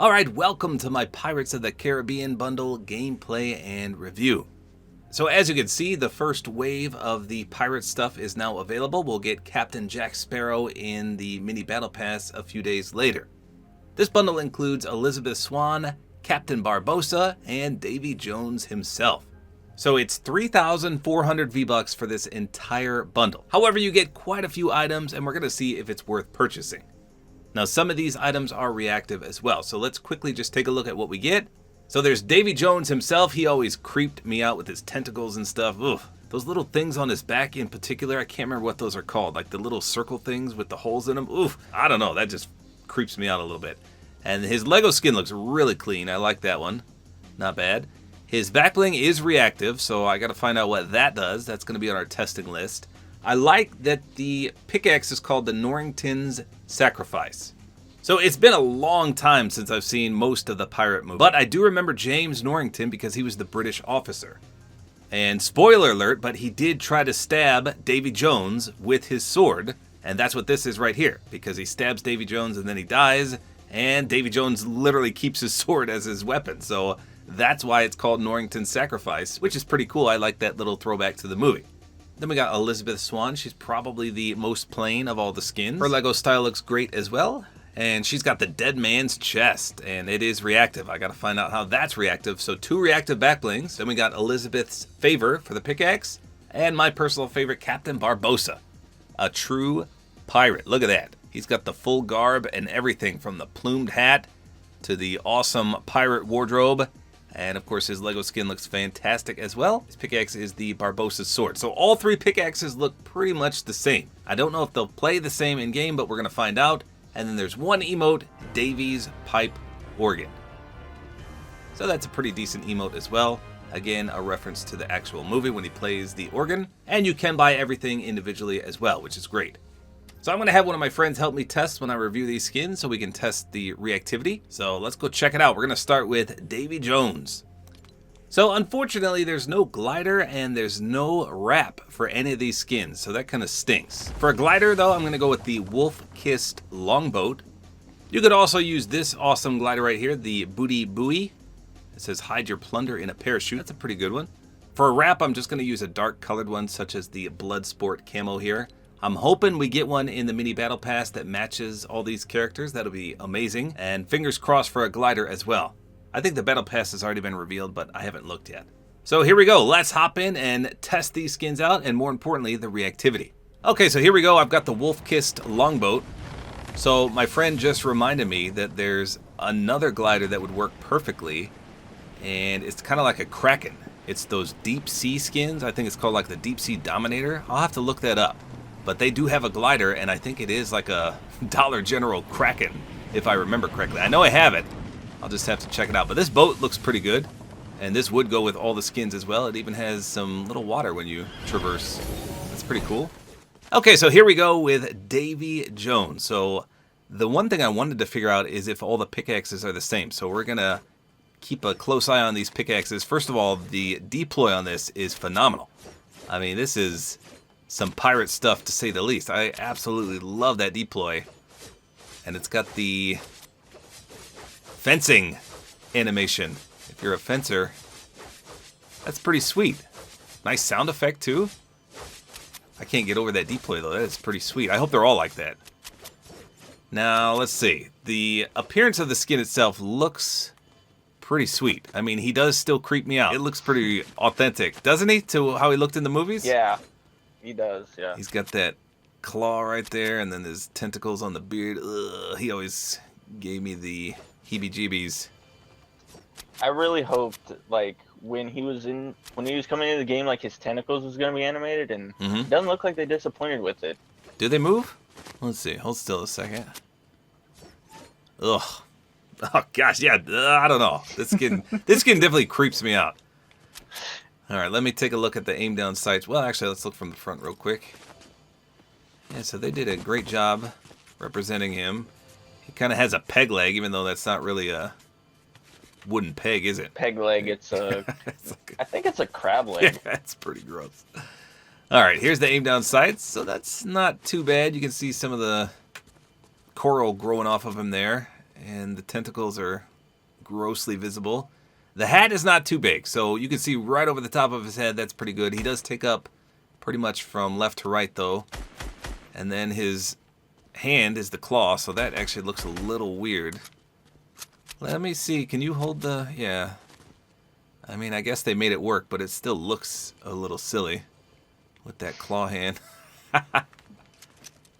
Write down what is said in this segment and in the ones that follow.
Alright, welcome to my Pirates of the Caribbean bundle gameplay and review. So as you can see, the first wave of the pirate stuff is now available. We'll get Captain Jack Sparrow in the mini battle pass a few days later. This bundle includes Elizabeth Swann, Captain Barbossa, and Davy Jones himself. So it's 3,400 V-Bucks for this entire bundle. However, you get quite a few items and we're going to see if it's worth purchasing. Now some of these items are reactive as well, so let's quickly just take a look at what we get. So there's Davy Jones himself. He always creeped me out with his tentacles and stuff. Ugh. Those little things on his back in particular, I can't remember what those are called, like the little circle things with the holes in them. Oof, I don't know, that just creeps me out a little bit. And his Lego skin looks really clean. I like that one. Not bad. His back bling is reactive, so I gotta find out what that does. That's gonna be on our testing list. I like that the pickaxe is called the Norrington's Sacrifice. So it's been a long time since I've seen most of the pirate movies, but I do remember James Norrington because he was the British officer. And spoiler alert, but he did try to stab Davy Jones with his sword, and that's what this is right here, because he stabs Davy Jones and then he dies, and Davy Jones literally keeps his sword as his weapon, so that's why it's called Norrington's Sacrifice, which is pretty cool. I like that little throwback to the movie. Then we got Elizabeth Swann. She's probably the most plain of all the skins. Her Lego style looks great as well. And she's got the dead man's chest, and it is reactive. I gotta find out how that's reactive. So 2 reactive back blings. Then we got Elizabeth's favor for the pickaxe, and my personal favorite, Captain Barbossa. A true pirate. Look at that. He's got the full garb and everything from the plumed hat to the awesome pirate wardrobe. And of course his Lego skin looks fantastic as well. His pickaxe is the Barbossa's sword. So all 3 pickaxes look pretty much the same. I don't know if they'll play the same in game, but we're gonna find out. And then there's one emote, Davy's Pipe Organ. So that's a pretty decent emote as well. Again, a reference to the actual movie when he plays the organ. And you can buy everything individually as well, which is great. So I'm going to have one of my friends help me test when I review these skins so we can test the reactivity. So let's go check it out. We're going to start with Davy Jones. So unfortunately, there's no glider and there's no wrap for any of these skins, so that kind of stinks. For a glider though, I'm going to go with the Wolf-Kissed Longboat. You could also use this awesome glider right here, the Booty Buoy. It says hide your plunder in a parachute. That's a pretty good one. For a wrap, I'm just going to use a dark colored one such as the Bloodsport camo here. I'm hoping we get one in the mini battle pass that matches all these characters. That'll be amazing. And fingers crossed for a glider as well. I think the battle pass has already been revealed, but I haven't looked yet. So here we go. Let's hop in and test these skins out, and more importantly, the reactivity. Okay, so here we go. I've got the Wolf-Kissed Longboat. So my friend just reminded me that there's another glider that would work perfectly, and it's kind of like a Kraken. It's those deep sea skins. I think it's called like the Deep Sea Dominator. I'll have to look that up. But they do have a glider, and I think it is like a Dollar General Kraken, if I remember correctly. I know I have it. I'll just have to check it out. But this boat looks pretty good, and this would go with all the skins as well. It even has some little water when you traverse. That's pretty cool. Okay, so here we go with Davy Jones. So the one thing I wanted to figure out is if all the pickaxes are the same. So we're going to keep a close eye on these pickaxes. First of all, the deploy on this is phenomenal. I mean, this is some pirate stuff to say the least. I absolutely love that deploy. And it's got the fencing animation. If you're a fencer, that's pretty sweet. Nice sound effect too. I can't get over that deploy though. That is pretty sweet. I hope they're all like that. Now let's see. The appearance of the skin itself looks pretty sweet. I mean, he does still creep me out. It looks pretty authentic, doesn't he, to how he looked in the movies? Yeah, he does, yeah. He's got that claw right there, and then his tentacles on the beard. Ugh, he always gave me the heebie-jeebies. I really hoped, like, when he was coming into the game, like, his tentacles was going to be animated, and it doesn't look like they disappointed with it. Do they move? Let's see. Hold still a second. Ugh. Oh, gosh, yeah. I don't know. This skin definitely creeps me out. All right, let me take a look at the aim down sights. Well, actually, let's look from the front real quick. Yeah, so they did a great job representing him. He kind of has a peg leg, even though that's not really a wooden peg, is it? Peg leg, it's a... I think it's a crab leg. Yeah, that's pretty gross. All right, here's the aim down sights. So that's not too bad. You can see some of the coral growing off of him there. And the tentacles are grossly visible. The hat is not too big, so you can see right over the top of his head. That's pretty good. He does take up pretty much from left to right, though. And then his hand is the claw, so that actually looks a little weird. Let me see. Can you hold the... Yeah. I mean, I guess they made it work, but it still looks a little silly with that claw hand.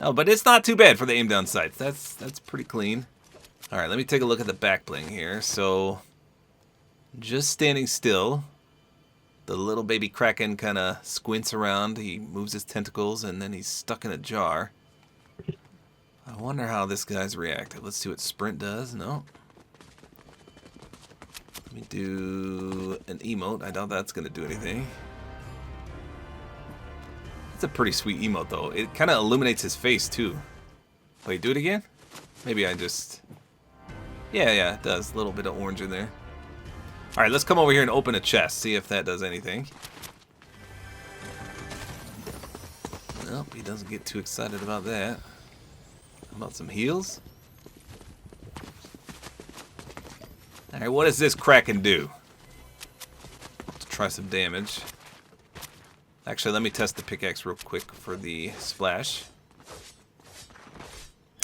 No, but it's not too bad for the aim down sights. That's pretty clean. All right, let me take a look at the back bling here. So, just standing still, the little baby Kraken kind of squints around. He moves his tentacles, and then he's stuck in a jar. I wonder how this guy's reactive. Let's see what Sprint does. No. Let me do an emote. I doubt that's going to do anything. It's a pretty sweet emote, though. It kind of illuminates his face, too. Wait, do it again? Maybe I just... Yeah, it does. A little bit of orange in there. All right, let's come over here and open a chest. See if that does anything. Nope, he doesn't get too excited about that. How about some heals? All right, what does this Kraken do? Let's try some damage. Actually, let me test the pickaxe real quick for the splash.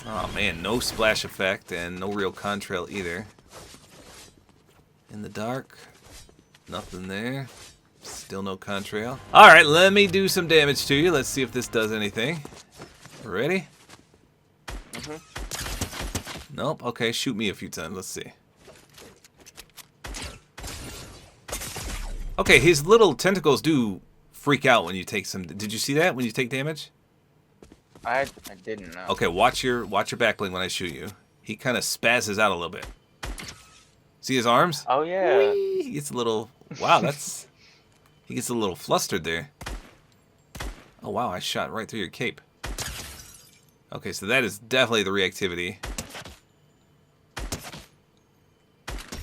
Oh man, no splash effect and no real contrail either. In the dark, nothing there. Still no contrail. All right, let me do some damage to you. Let's see if this does anything. Ready? Nope. Okay, shoot me a few times. Let's see. Okay, his little tentacles do freak out when you take some. Did you see that when you take damage? I didn't know. Okay, watch your back bling when I shoot you. He kind of spazzes out a little bit. See his arms? Oh yeah. Whee! He gets a little. Wow, that's. He gets a little flustered there. Oh wow, I shot right through your cape. Okay, so that is definitely the reactivity.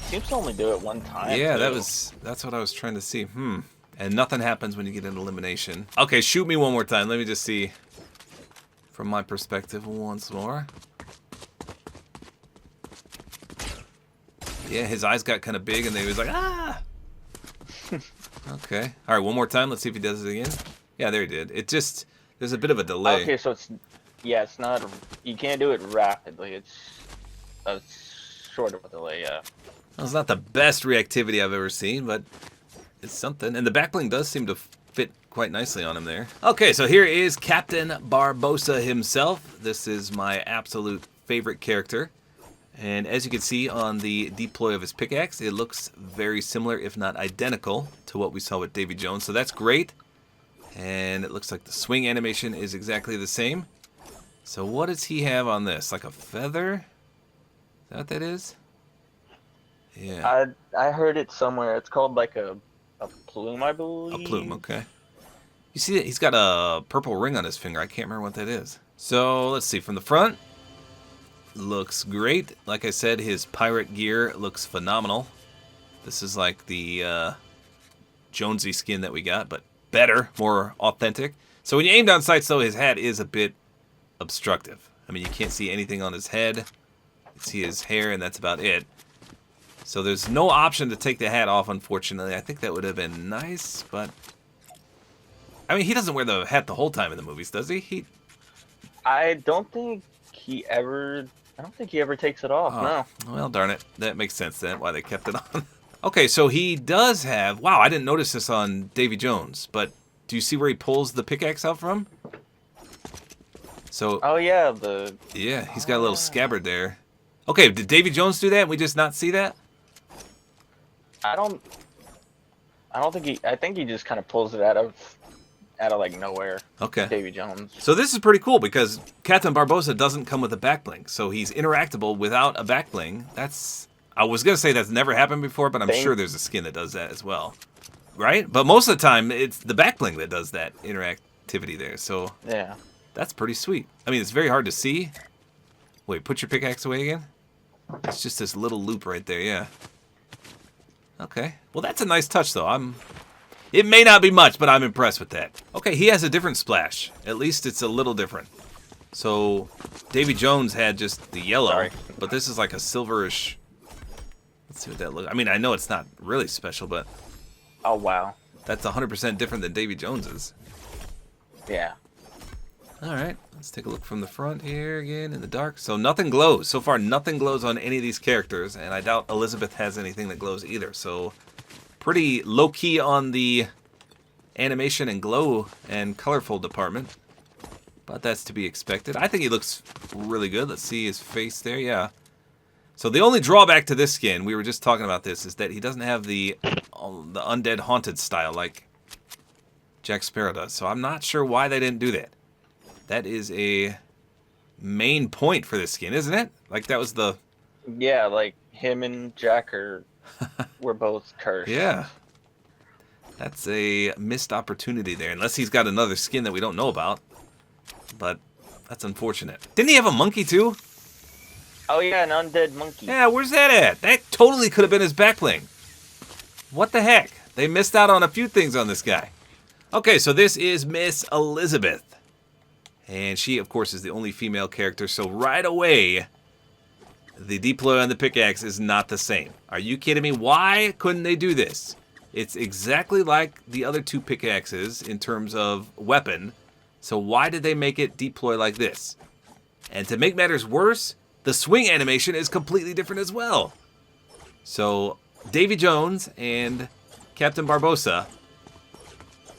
Seems to only do it one time. Yeah, too. that's what I was trying to see. And nothing happens when you get an elimination. Okay, shoot me one more time. Let me just see from my perspective once more. Yeah, his eyes got kind of big and they was like, ah! Okay. All right, one more time. Let's see if he does it again. Yeah, there he did. It just, there's a bit of a delay. Okay, so it's not, you can't do it rapidly. It's a short of a delay, yeah. Well, it's not the best reactivity I've ever seen, but it's something. And the backbling does seem to fit quite nicely on him there. Okay, so here is Captain Barbosa himself. This is my absolute favorite character. And as you can see on the deploy of his pickaxe, it looks very similar, if not identical, to what we saw with Davy Jones. So that's great. And it looks like the swing animation is exactly the same. So what does he have on this? Like a feather? Is that what that is? Yeah. I heard it somewhere. It's called like a plume, I believe. A plume, okay. You see that he's got a purple ring on his finger. I can't remember what that is. So let's see. From the front, looks great. Like I said, his pirate gear looks phenomenal. This is like the Jonesy skin that we got, but better, more authentic. So when you aim down sights, though, his hat is a bit obstructive. I mean, you can't see anything on his head. You can see his hair, and that's about it. So there's no option to take the hat off, unfortunately. I think that would have been nice, but... I mean, he doesn't wear the hat the whole time in the movies, does he? I don't think he ever takes it off, no. Well, darn it. That makes sense then, why they kept it on. Okay, so he does have... Wow, I didn't notice this on Davy Jones, but do you see where he pulls the pickaxe out from? So... Oh, yeah, Yeah, he's got a little scabbard there. Okay, did Davy Jones do that and we just not see that? I don't think I think he just kind of pulls it out of like nowhere. Okay. Davy Jones. So this is pretty cool because Captain Barbosa doesn't come with a backbling, so he's interactable without a backbling. I was gonna say that's never happened before, but I'm sure there's a skin that does that as well, right? But most of the time, it's the backbling that does that interactivity there. So yeah, that's pretty sweet. I mean, it's very hard to see. Wait, put your pickaxe away again. It's just this little loop right there. Yeah. Okay. Well, that's a nice touch, though. It may not be much, but I'm impressed with that. Okay, he has a different splash. At least it's a little different. So, Davy Jones had just the yellow, but this is like a silverish... Let's see what that looks. I mean, I know it's not really special, but Oh wow. that's 100% different than Davy Jones's. Yeah. All right, let's take a look from the front here again in the dark. So nothing glows. So far, nothing glows on any of these characters, and I doubt Elizabeth has anything that glows either. So pretty low-key on the animation and glow and colorful department, but that's to be expected. I think he looks really good. Let's see his face there. Yeah. So the only drawback to this skin, we were just talking about this, is that he doesn't have the undead haunted style like Jack Sparrow does. So I'm not sure why they didn't do that. That is a main point for this skin, isn't it? Like that was the... Yeah, like him and Jack were both cursed. Yeah. That's a missed opportunity there, unless he's got another skin that we don't know about. But that's unfortunate. Didn't he have a monkey too? Oh yeah, an undead monkey. Yeah, where's that at? That totally could have been his back bling. What the heck? They missed out on a few things on this guy. Okay, so this is Miss Elizabeth. And she, of course, is the only female character, so right away, the deploy on the pickaxe is not the same. Are you kidding me? Why couldn't they do this? It's exactly like the other two pickaxes in terms of weapon, so why did they make it deploy like this? And to make matters worse, the swing animation is completely different as well. So, Davy Jones and Captain Barbossa,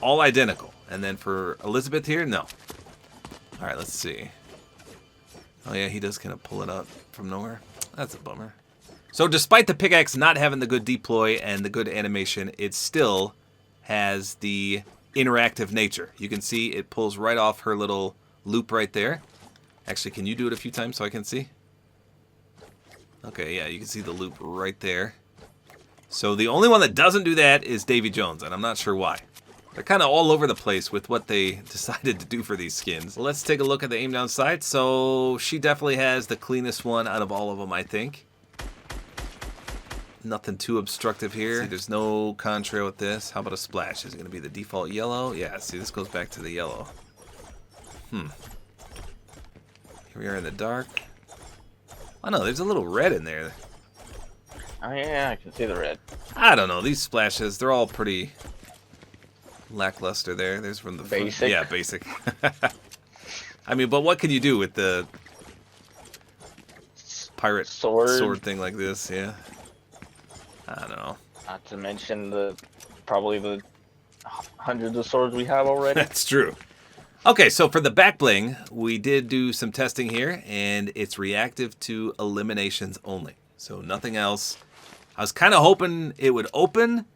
all identical. And then for Elizabeth here, no. Alright, let's see. Oh yeah, he does kind of pull it up from nowhere. That's a bummer. So despite the pickaxe not having the good deploy and the good animation, it still has the interactive nature. You can see it pulls right off her little loop right there. Actually, can you do it a few times so I can see? Okay, yeah, you can see the loop right there. So the only one that doesn't do that is Davy Jones, and I'm not sure why. They're kind of all over the place with what they decided to do for these skins. Let's take a look at the aim down sight. So she definitely has the cleanest one out of all of them, I think. Nothing too obstructive here. See, there's no contrail with this. How about a splash? Is it going to be the default yellow? Yeah, see, this goes back to the yellow. Here we are in the dark. Oh no, there's a little red in there. Oh yeah, I can see the red. I don't know. These splashes, they're all pretty lackluster there. There's from the basic. Yeah, basic. I mean, but what can you do with the pirate sword thing like this? Yeah. I don't know. Not to mention probably the hundreds of swords we have already. That's true. Okay, so for the back bling, we did do some testing here, and it's reactive to eliminations only. So nothing else. I was kind of hoping it would open,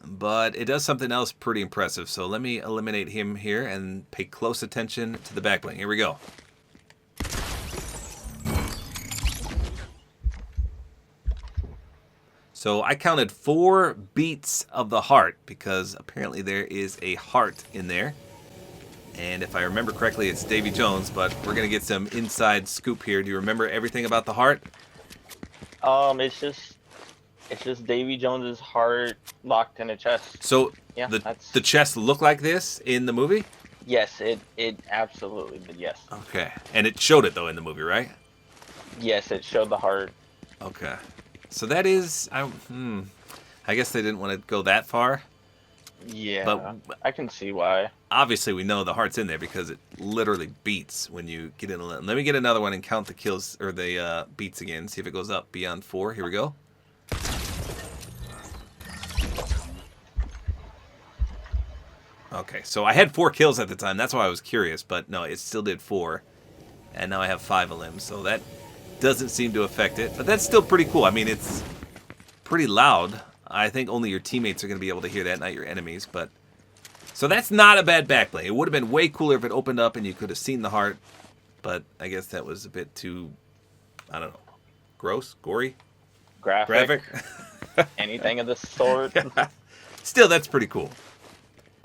but it does something else pretty impressive. So let me eliminate him here and pay close attention to the back bling. Here we go. So I counted 4 beats of the heart because apparently there is a heart in there. And if I remember correctly, it's Davy Jones, but we're going to get some inside scoop here. Do you remember everything about the heart? It's just Davy Jones's heart locked in a chest. So yeah, the chest looked like this in the movie? Yes, it absolutely did, yes. Okay. And it showed it, though, in the movie, right? Yes, it showed the heart. Okay. So that is... I guess they didn't want to go that far. Yeah, but I can see why. Obviously, we know the heart's in there because it literally beats when you get in. Let me get another one and count the kills or the beats again. See if it goes up beyond 4. Here we go. Okay, so I had 4 kills at the time. That's why I was curious, but no, it still did 4, and now I have 5 of them. So that doesn't seem to affect it, but that's still pretty cool. I mean, it's pretty loud. I think only your teammates are going to be able to hear that, not your enemies. But so that's not a bad backplay. It would have been way cooler if it opened up and you could have seen the heart. But I guess that was a bit too, I don't know, gross, gory, graphic. Anything of the sort. Still, that's pretty cool.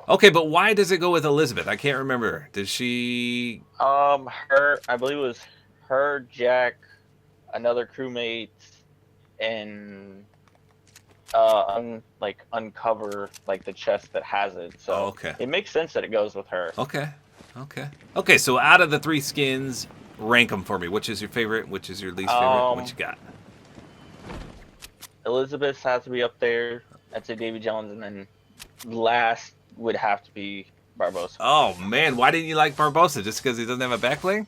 Okay, but why does it go with Elizabeth? I can't remember. Did she? I believe it was her, Jack, another crewmate, and uncover like the chest that has it. So okay. It makes sense that it goes with her. Okay, so out of the 3 skins, rank them for me. Which is your favorite? Which is your least favorite? What you got? Elizabeth has to be up there. I'd say Davy Jones, and then last would have to be Barbosa. Oh man, why didn't you like Barbosa? Just because he doesn't have a back bling?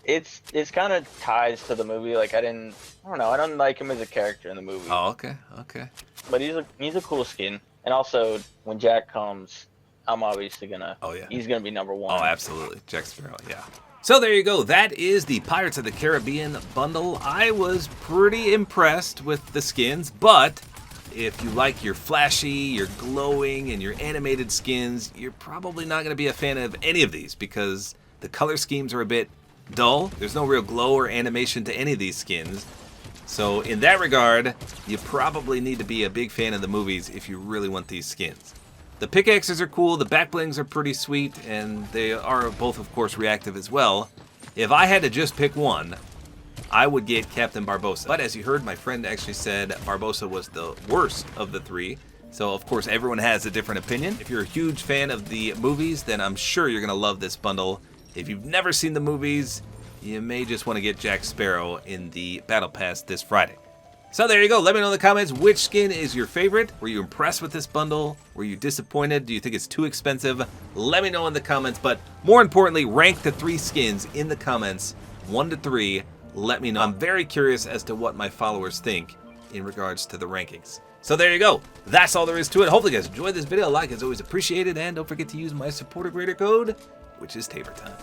It's kind of ties to the movie. Like I don't know. I don't like him as a character in the movie. Oh, okay. But he's a cool skin. And also, when Jack comes, I'm obviously gonna. Oh yeah. He's gonna be number one. Oh, absolutely, Jack Sparrow. Yeah. So there you go. That is the Pirates of the Caribbean bundle. I was pretty impressed with the skins, but if you like your flashy, your glowing, and your animated skins, you're probably not going to be a fan of any of these because the color schemes are a bit dull. There's no real glow or animation to any of these skins. So in that regard, you probably need to be a big fan of the movies if you really want these skins. The pickaxes are cool, the back blings are pretty sweet, and they are both, of course, reactive as well. If I had to just pick one, I would get Captain Barbosa. But as you heard, my friend actually said Barbosa was the worst of the three. So, of course, everyone has a different opinion. If you're a huge fan of the movies, then I'm sure you're going to love this bundle. If you've never seen the movies, you may just want to get Jack Sparrow in the Battle Pass this Friday. So there you go. Let me know in the comments which skin is your favorite. Were you impressed with this bundle? Were you disappointed? Do you think it's too expensive? Let me know in the comments. But more importantly, rank the 3 skins in the comments, 1 to 3. Let me know. I'm very curious as to what my followers think in regards to the rankings. So there you go. That's all there is to it. Hopefully you guys enjoyed this video. A like is always appreciated. And don't forget to use my Support-A-Creator Code, which is tabortime.